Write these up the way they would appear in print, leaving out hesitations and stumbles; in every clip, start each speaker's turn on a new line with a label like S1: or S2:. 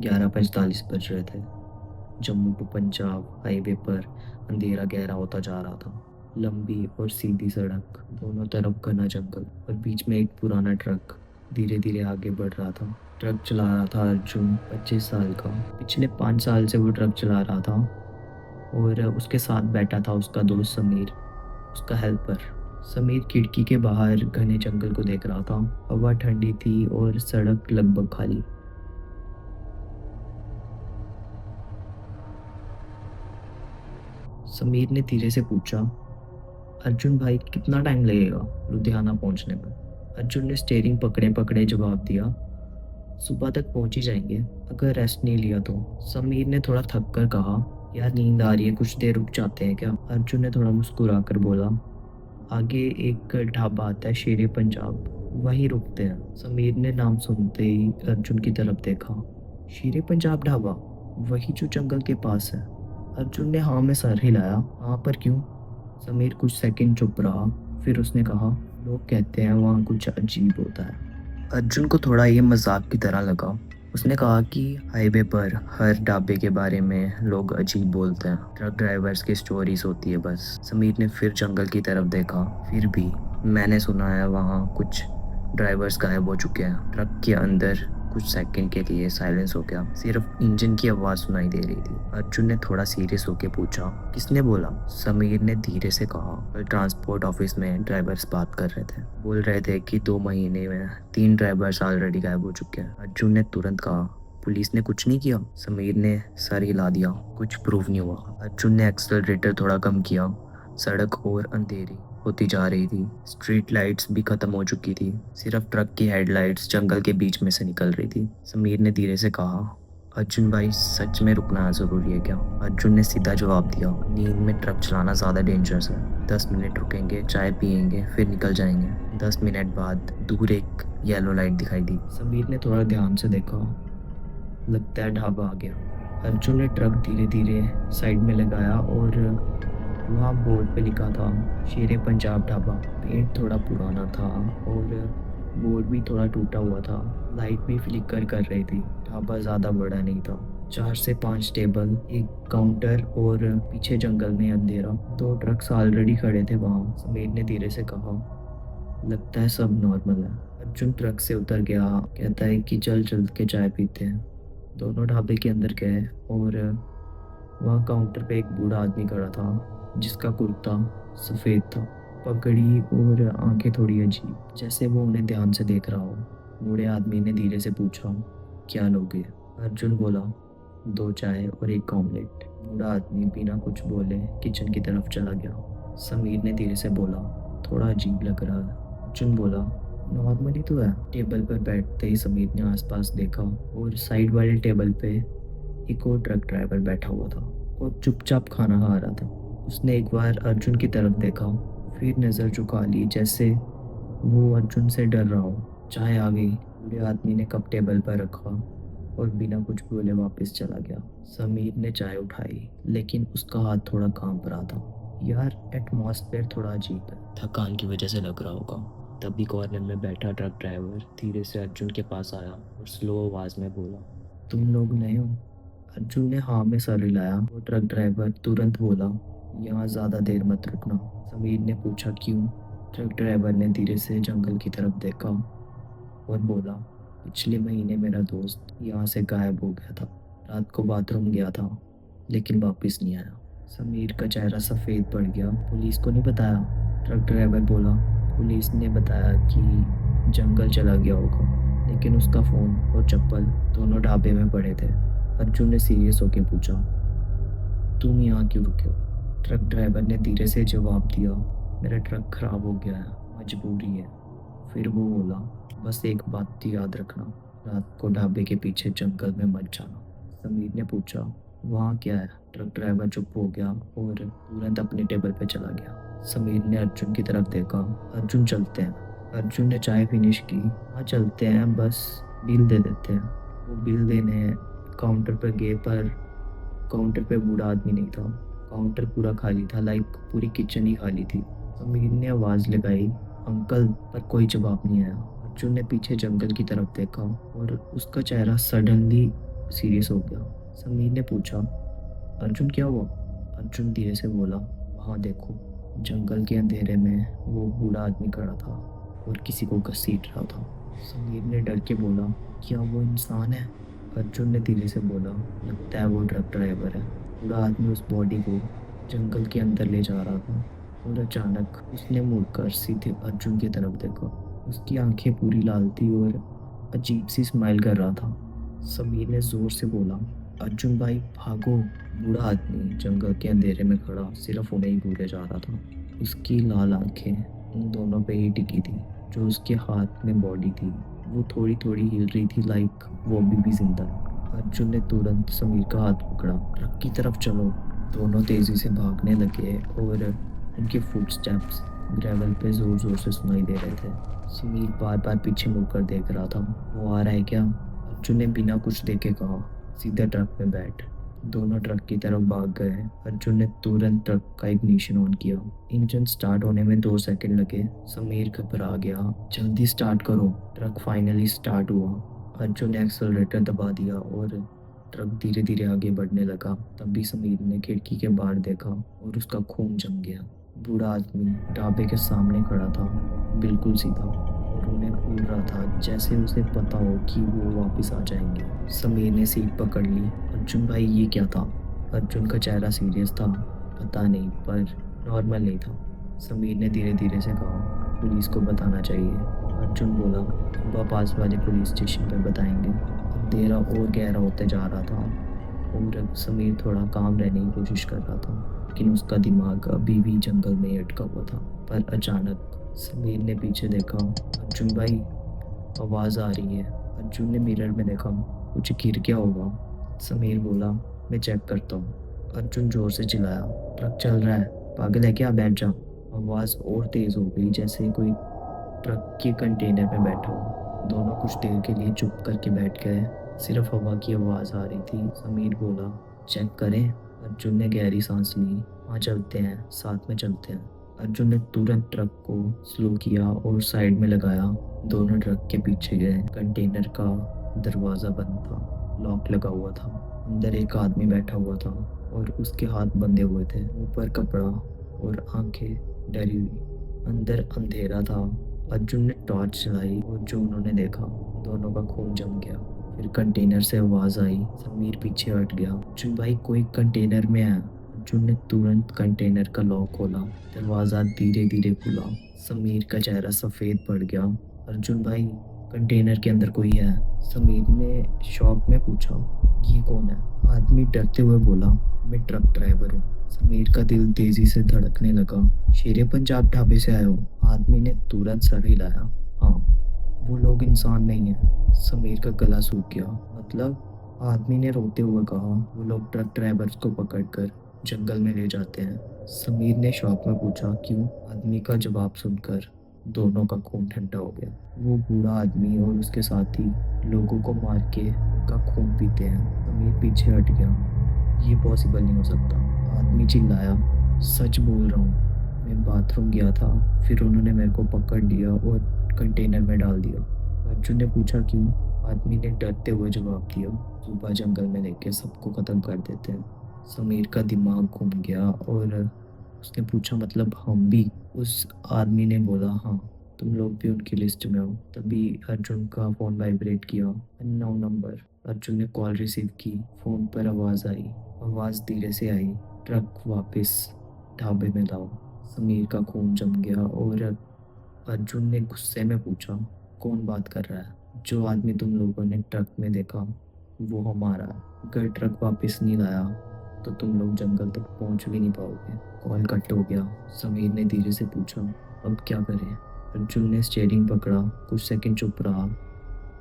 S1: 11:45 बज रहे थे। जम्मू टू पंजाब हाईवे पर अंधेरा गहरा होता जा रहा था। लंबी और सीधी सड़क, दोनों तरफ घना जंगल और बीच में एक पुराना ट्रक धीरे धीरे आगे बढ़ रहा था। ट्रक चला रहा था अर्जुन, 25 साल का। पिछले 5 साल से वो ट्रक चला रहा था और उसके साथ बैठा था उसका दोस्त समीर, उसका हेल्पर। समीर खिड़की के बाहर घने जंगल को देख रहा था। हवा ठंडी थी और सड़क लगभग खाली। समीर ने धीरे से पूछा, अर्जुन भाई कितना टाइम लगेगा लुधियाना पहुंचने में? अर्जुन ने स्टीयरिंग पकड़े पकड़े जवाब दिया, सुबह तक पहुंच ही जाएंगे अगर रेस्ट नहीं लिया तो। समीर ने थोड़ा थक कर कहा, यार नींद आ रही है, कुछ देर रुक जाते हैं क्या? अर्जुन ने थोड़ा मुस्कुरा कर बोला, आगे एक ढाबा आता है शेरे पंजाब, वहीं रुकते हैं। समीर ने नाम सुनते ही अर्जुन की तरफ देखा। शेरे पंजाब ढाबा, वही जो जंगल के पास है? अर्जुन ने हाँ में सर हिलाया। हाँ पर क्यों? समीर कुछ सेकंड चुप रहा, फिर उसने कहा, लोग कहते हैं वहाँ कुछ अजीब होता है। अर्जुन को थोड़ा ये मजाक की तरह लगा। उसने कहा कि हाईवे पर हर ढाबे के बारे में लोग अजीब बोलते हैं, ट्रक ड्राइवर्स की स्टोरीज होती है बस। समीर ने फिर जंगल की तरफ देखा। फिर भी मैंने सुना है वहाँ कुछ ड्राइवर्स गायब हो चुके हैं। ट्रक के अंदर कुछ सेकंड के लिए साइलेंस हो गया, सिर्फ इंजन की आवाज़ सुनाई दे रही थी। अर्जुन ने थोड़ा सीरियस होकर पूछा, किसने बोला? समीर ने धीरे से कहा, कल ट्रांसपोर्ट ऑफिस में ड्राइवर्स बात कर रहे थे, बोल रहे थे कि 2 महीने में 3 ड्राइवर्स ऑलरेडी गायब हो चुके हैं। अर्जुन ने तुरंत कहा, पुलिस ने कुछ नहीं किया? समीर ने सर हिला दिया, कुछ प्रूव नहीं हुआ। अर्जुन ने एक्सेलरेटर थोड़ा कम किया। सड़क और अंधेरी होती जा रही थी। स्ट्रीट लाइट्स भी खत्म हो चुकी थी, सिर्फ ट्रक की हेडलाइट्स जंगल के बीच में से निकल रही थी। समीर ने धीरे से कहा, अर्जुन भाई सच में रुकना ज़रूरी है क्या? अर्जुन ने सीधा जवाब दिया, नींद में ट्रक चलाना ज़्यादा डेंजरस है। 10 मिनट रुकेंगे, चाय पियेंगे, फिर निकल जाएंगे। 10 मिनट बाद दूर एक येलो लाइट दिखाई दी। समीर ने थोड़ा ध्यान से देखा, लगता है ढाबा आ गया। अर्जुन ने ट्रक धीरे धीरे साइड में लगाया और वहाँ बोर्ड पे लिखा था, शेरे पंजाब ढाबा। पेंट थोड़ा पुराना था और बोर्ड भी थोड़ा टूटा हुआ था। लाइट भी फ्लिकर कर रही थी। ढाबा ज़्यादा बड़ा नहीं था, 4 से 5 टेबल, एक काउंटर और पीछे जंगल में अंधेरा। 2 ट्रक्स ऑलरेडी खड़े थे वहाँ। समीर ने धीरे से कहा, लगता है सब नॉर्मल है। अर्जुन ट्रक से उतर गया, कहता है कि चल के चाय पीते हैं। दोनों ढाबे के अंदर गए और वहाँ काउंटर पे एक बूढ़ा आदमी खड़ा था, जिसका कुर्ता सफ़ेद था, पगड़ी और आंखें थोड़ी अजीब, जैसे वो उन्हें ध्यान से देख रहा हो। बूढ़े आदमी ने धीरे से पूछा, क्या लोगे? अर्जुन बोला, 2 चाय और 1 ऑमलेट। बूढ़ा आदमी बिना कुछ बोले किचन की तरफ चला गया। समीर ने धीरे से बोला, थोड़ा अजीब लग रहा है। अर्जुन बोला, नॉर्मली तो है। टेबल पर बैठते ही समीर ने आसपास देखा और साइड वाले टेबल पे एक और ट्रक ड्राइवर बैठा हुआ था और चुपचाप खाना खा रहा था। उसने एक बार अर्जुन की तरफ देखा, फिर नज़र झुका ली, जैसे वो अर्जुन से डर रहा हो। चाय आ गई। बूढ़े आदमी ने कप टेबल पर रखा और बिना कुछ बोले वापस चला गया। समीर ने चाय उठाई, लेकिन उसका हाथ थोड़ा कांप रहा था। यार एटमॉस्फेयर थोड़ा अजीब है, थकान की वजह से लग रहा होगा। तभी कॉर्नर में बैठा ट्रक ड्राइवर धीरे से अर्जुन के पास आया और स्लो आवाज़ में बोला, तुम लोग नए हो? अर्जुन ने हाँ में सर हिलाया। वो ट्रक ड्राइवर तुरंत बोला, यहाँ ज़्यादा देर मत रुकना। समीर ने पूछा, क्यों? ट्रक ड्राइवर ने धीरे से जंगल की तरफ देखा और बोला, पिछले महीने मेरा दोस्त यहाँ से गायब हो गया था। रात को बाथरूम गया था, लेकिन वापस नहीं आया। समीर का चेहरा सफ़ेद पड़ गया। पुलिस को नहीं बताया? ट्रक ड्राइवर बोला, पुलिस ने बताया कि जंगल चला गया होगा, लेकिन उसका फ़ोन और चप्पल दोनों ढाबे में पड़े थे। अर्जुन ने सीरियस होकर पूछा, तुम यहाँ क्यों रुके हो? ट्रक ड्राइवर ने धीरे से जवाब दिया, मेरा ट्रक खराब हो गया है, मजबूरी है। फिर वो बोला, बस एक बात तो याद रखना, रात को ढाबे के पीछे जंगल में मत जाना। समीर ने पूछा, वहाँ क्या है? ट्रक ड्राइवर चुप हो गया और तुरंत अपने टेबल पे चला गया। समीर ने अर्जुन की तरफ देखा। अर्जुन चलते हैं। अर्जुन ने चाय फिनिश की। हाँ चलते हैं, बस बिल दे देते हैं। वो बिल देने काउंटर पर गए, पर काउंटर पे बूढ़ा आदमी नहीं था। काउंटर पूरा खाली था, लाइक पूरी किचन ही खाली थी। समीर ने आवाज़ लगाई, अंकल, पर कोई जवाब नहीं आया। अर्जुन ने पीछे जंगल की तरफ देखा और उसका चेहरा सडनली सीरियस हो गया। समीर ने पूछा, अर्जुन क्या हुआ? अर्जुन धीरे से बोला, वहाँ देखो। जंगल के अंधेरे में वो बूढ़ा आदमी खड़ा था और किसी को घसीट रहा था। समीर ने डर के बोला, क्या वो इंसान है? अर्जुन ने धीरे से बोला, लगता है वो ट्रक ड्राइवर है। बूढ़ा आदमी उस बॉडी को जंगल के अंदर ले जा रहा था और अचानक उसने मुड़कर सीधे अर्जुन की तरफ देखा। उसकी आंखें पूरी लाल थी और अजीब सी स्माइल कर रहा था। समीर ने जोर से बोला, अर्जुन भाई भागो। बूढ़ा आदमी जंगल के अंधेरे में खड़ा सिर्फ उन्हें ही घूरे जा रहा था। उसकी लाल आंखें उन दोनों पे ही टिकी थी जो उसके हाथ में बॉडी थी। वो थोड़ी थोड़ी हिल रही थी, लाइक वो अभी भी जिंदा है। अर्जुन ने तुरंत समीर का हाथ पकड़ा, ट्रक की तरफ चलो। दोनों तेजी से भागने लगे और उनके फुटस्टेप्स ग्रेवल पे जोर जोर से सुनाई दे रहे थे। समीर बार बार पीछे मुड़कर देख रहा था, वो आ रहा है क्या? अर्जुन ने बिना कुछ देखे कहा, सीधा ट्रक में बैठ। दोनों ट्रक की तरफ भाग गए। अर्जुन ने तुरंत ट्रक का इग्निशन ऑन किया। इंजन स्टार्ट होने में 2 सेकंड लगे। समीर घबरा गया, जल्दी स्टार्ट करो। ट्रक फाइनली स्टार्ट हुआ। अर्जुन ने एक्सेलरेटर दबा दिया और ट्रक धीरे धीरे आगे बढ़ने लगा। तभी समीर ने खिड़की के बाहर देखा और उसका खून जम गया। बूढ़ा आदमी ढाबे के सामने खड़ा था, बिल्कुल सीधा, और उन्हें घूर रहा था जैसे उसे पता हो कि वो वापस आ जाएंगे। समीर ने सीट पकड़ ली। अर्जुन भाई ये क्या था? अर्जुन का चेहरा सीरियस था। पता नहीं, पर नॉर्मल नहीं था। समीर ने धीरे धीरे से कहा, पुलिस को बताना चाहिए। अर्जुन बोला, सुबह पास वाले पुलिस स्टेशन पर बताएंगे। अंधेरा और गहरा होते जा रहा था और समीर थोड़ा काम रहने की कोशिश कर रहा था, लेकिन उसका दिमाग अभी भी जंगल में अटका हुआ था। पर अचानक समीर ने पीछे देखा। अर्जुन भाई, आवाज़ आ रही है। अर्जुन ने मिरर में देखा, कुछ गिर गया होगा। समीर बोला, मैं चेक करता हूँ। अर्जुन जोर से चिल्लाया, ट्रक चल रहा है, पागल है क्या? बैठ जाओ। आवाज़ और तेज़ हो गई, जैसे कोई ट्रक के कंटेनर में बैठा हो। दोनों कुछ देर के लिए चुप करके बैठ गए, सिर्फ हवा की आवाज़ आ रही थी। समीर बोला, चेक करें? अर्जुन ने गहरी सांस ली, हाँ चलते हैं, साथ में चलते हैं। अर्जुन ने तुरंत ट्रक को स्लो किया और साइड में लगाया। दोनों ट्रक के पीछे गए। कंटेनर का दरवाज़ा बंद था, लॉक लगा हुआ था। अंदर एक आदमी बैठा हुआ था और उसके हाथ बंधे हुए थे, ऊपर कपड़ा और आंखें डरी हुई। अंदर अंधेरा था। अर्जुन ने टॉर्च चलाई और जो उन्होंने देखा, दोनों का खून जम गया। फिर कंटेनर से आवाज़ आई। समीर पीछे हट गया, अर्जुन भाई कोई कंटेनर में है। अर्जुन ने तुरंत कंटेनर का लॉक खोला। दरवाज़ा धीरे धीरे खुला। समीर का चेहरा सफ़ेद पड़ गया। अर्जुन भाई, कंटेनर के अंदर कोई है। समीर ने शॉक में पूछा, ये कौन है? आदमी डरते हुए बोला, मैं ट्रक ड्राइवर हूँ। समीर का दिल तेजी से धड़कने लगा। शेरे पंजाब ढाबे से आए हो? आदमी ने तुरंत सर हिलाया, हाँ। वो लोग इंसान नहीं है। समीर का गला सूख गया। मतलब? आदमी ने रोते हुए कहा, वो लोग ट्रक ड्राइवर्स को पकड़कर जंगल में ले जाते हैं। समीर ने शौक में पूछा, क्यों? आदमी का जवाब सुनकर दोनों का खून ठंडा हो गया। वो बूढ़ा आदमी और उसके साथी लोगों को मार के का खून पीते हैं। समीर पीछे हट गया, ये पॉसिबल नहीं हो सकता। आदमी चिल्लाया, सच बोल रहा हूँ, मैं बाथरूम गया था, फिर उन्होंने मेरे को पकड़ लिया और कंटेनर में डाल दिया। अर्जुन ने पूछा, क्यों? आदमी ने डरते हुए जवाब दिया, सुबह जंगल में लेके सबको ख़त्म कर देते हैं। समीर का दिमाग घूम गया और उसने पूछा, मतलब हम भी? उस आदमी ने बोला, हाँ, तुम लोग भी उनकी लिस्ट में हो। तभी अर्जुन का फ़ोन वाइब्रेट किया। Unknown number. अर्जुन ने कॉल रिसीव की। फ़ोन पर आवाज़ आई। आवाज़ धीरे से आई, ट्रक वापस ढाबे में लाओ। समीर का खून जम गया और अर्जुन ने गुस्से में पूछा, कौन बात कर रहा है? जो आदमी तुम लोगों ने ट्रक में देखा वो हमारा है। अगर ट्रक वापस नहीं लाया तो तुम लोग जंगल तक पहुंच भी नहीं पाओगे। कॉल कट हो गया। समीर ने धीरे से पूछा, अब क्या करें? अर्जुन ने स्टीयरिंग पकड़ा, कुछ सेकंड चुप रहा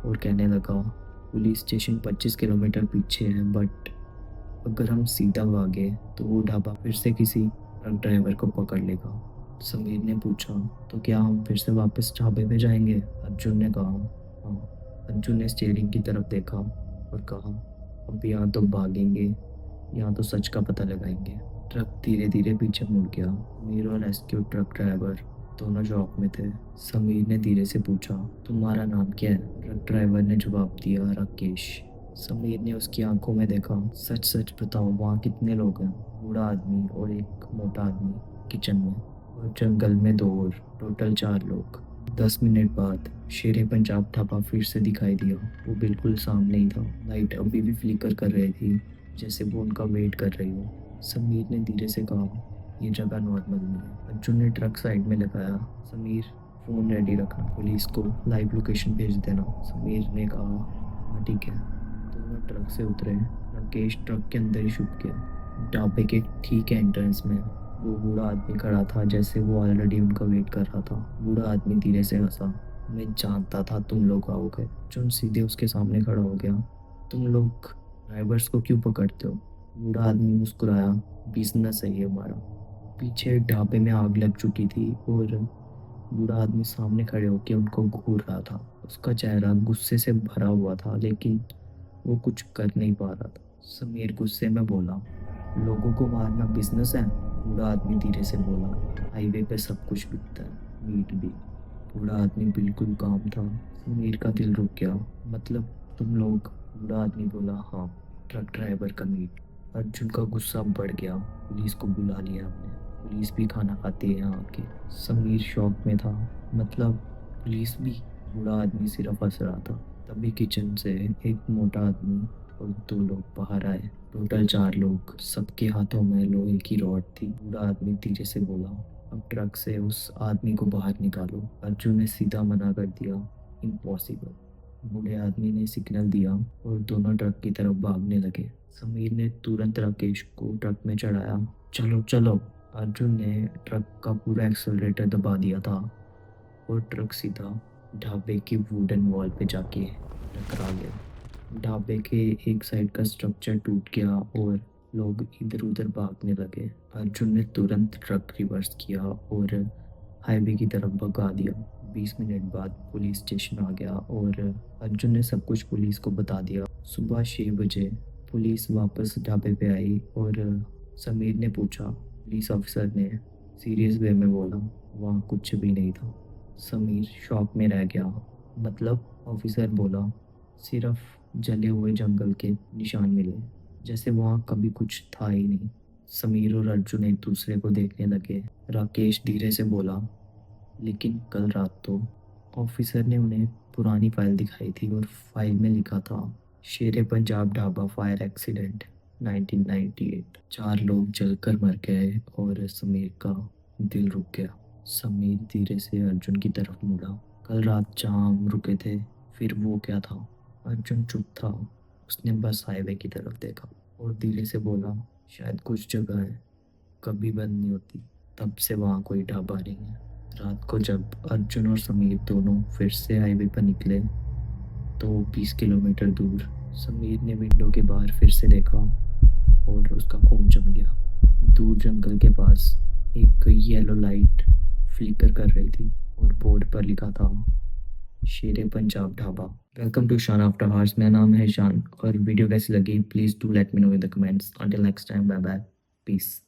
S1: और कहने लगा, पुलिस स्टेशन 25 किलोमीटर पीछे है, बट अगर हम सीधा भागे तो वो ढाबा फिर से किसी ट्रक ड्राइवर को पकड़ लेगा। समीर ने पूछा, तो क्या हम फिर से वापस ढाबे पे जाएंगे? अर्जुन ने कहा, हाँ। अर्जुन ने स्टीयरिंग की तरफ देखा और कहा, अब यहाँ तो भागेंगे, यहाँ तो सच का पता लगाएंगे। ट्रक धीरे धीरे पीछे मुड़ गया। समीर और रेस्क्यू ट्रक ड्राइवर दोनों शॉक में थे। समीर ने धीरे से पूछा, तुम्हारा नाम क्या है? ट्रक ड्राइवर ने जवाब दिया, राकेश। समीर ने उसकी आंखों में देखा। सच सच बताओ, वहाँ कितने लोग हैं? बूढ़ा आदमी और एक मोटा आदमी किचन में, और जंगल में 2 और, टोटल 4 लोग। 10 मिनट बाद शेरे पंजाब ढाबा फिर से दिखाई दिया। वो बिल्कुल सामने ही था। लाइट अभी भी फ्लिकर कर रही थी, जैसे वो उनका वेट कर रही हो। समीर ने धीरे से कहा, ये जगह नॉर्मल नहीं है। अर्जुन ने ट्रक साइड में लगाया। समीर, फ़ोन रेडी रखना, पुलिस को लाइव लोकेशन भेज देना। समीर ने कहा, हाँ ठीक है। दोनों ट्रक से उतरे। राकेश ट्रक के अंदर ही छुप गया। ढाबे के ठीक एंट्रेंस में वो बूढ़ा आदमी खड़ा था, जैसे वो ऑलरेडी उनका वेट कर रहा था। बूढ़ा आदमी धीरे से हंसा, मैं जानता था तुम लोग आओगे। अर्जुन सीधे उसके सामने खड़ा हो गया। तुम लोग ड्राइवर्स को क्यों पकड़ते हो? बूढ़ा आदमी मुस्कुराया, बिजनेस है ये हमारा। पीछे ढाबे में आग लग चुकी थी और बूढ़ा आदमी सामने खड़े होकर उनको घूर रहा था। उसका चेहरा गुस्से से भरा हुआ था, लेकिन वो कुछ कर नहीं पा रहा था। समीर गुस्से में बोला, लोगों को मारना बिजनेस है? बूढ़ा आदमी धीरे से बोला, हाईवे पे सब कुछ बिकता है, मीट भी। बूढ़ा आदमी बिल्कुल काम था। समीर का दिल रुक गया। मतलब तुम लोग? बूढ़ा आदमी बोला, हाँ, ट्रक ड्राइवर का मीट। अर्जुन का गुस्सा बढ़ गया। पुलिस को बुला लिया हमने, पुलिस भी खाना खाती है यहाँ आके। समीर शॉक में था। मतलब पुलिस भी? बूढ़ा आदमी सिर्फ हंस रहा था। तभी किचन से एक मोटा आदमी और 2 लोग बाहर आए। टोटल 4 लोग, सबके हाथों में लोहे की रॉड थी। बूढ़ा आदमी धीरे से बोला, अब ट्रक से उस आदमी को बाहर निकालो। अर्जुन ने सीधा मना कर दिया, इम्पॉसिबल। बूढ़े आदमी ने सिग्नल दिया और दोनों ट्रक की तरफ भागने लगे। समीर ने तुरंत राकेश को ट्रक में चढ़ाया। चलो चलो। अर्जुन ने ट्रक का पूरा एक्सेलरेटर दबा दिया था और ट्रक सीधा ढाबे की वुडन वॉल पे जाके टकरा गया। ढाबे के एक साइड का स्ट्रक्चर टूट गया और लोग इधर उधर भागने लगे। अर्जुन ने तुरंत ट्रक रिवर्स किया और हाईवे की तरफ भगा दिया। 20 मिनट बाद पुलिस स्टेशन आ गया और अर्जुन ने सब कुछ पुलिस को बता दिया। सुबह 6 बजे पुलिस वापस ढाबे पे आई और समीर ने पूछा। पुलिस ऑफिसर ने सीरियस वे में बोला, वहाँ कुछ भी नहीं था। समीर शॉक में रह गया। मतलब? ऑफिसर बोला, सिर्फ जले हुए जंगल के निशान मिले, जैसे वहाँ कभी कुछ था ही नहीं। समीर और अर्जुन एक दूसरे को देखने लगे। राकेश धीरे से बोला, लेकिन कल रात तो? ऑफिसर ने उन्हें पुरानी फाइल दिखाई थी और फाइल में लिखा था, शेरे पंजाब ढाबा फायर एक्सीडेंट 1998। 4 लोग जलकर मर गए। और समीर का दिल रुक गया। समीर धीरे से अर्जुन की तरफ मुड़ा। कल रात जहाँ हम रुके थे, फिर वो क्या था? अर्जुन चुप था। उसने बस हाईवे की तरफ देखा और धीरे से बोला, शायद कुछ जगह है कभी बंद नहीं होती, तब से वहाँ कोई ढाबा नहीं है। रात को जब अर्जुन और समीर दोनों फिर से हाईवे पर निकले तो 20 किलोमीटर दूर समीर ने विंडो के बाहर फिर से देखा और उसका खून जम गया। दूर जंगल के पास एक येलो लाइट फ्लिकर कर रही थी और बोर्ड पर लिखा था, Shere Punjab Dhaba. Welcome to Shaan after hours. मेरा नाम है शान और वीडियो कैसी लगी please do let me know in the comments. Until next time, bye bye, piece.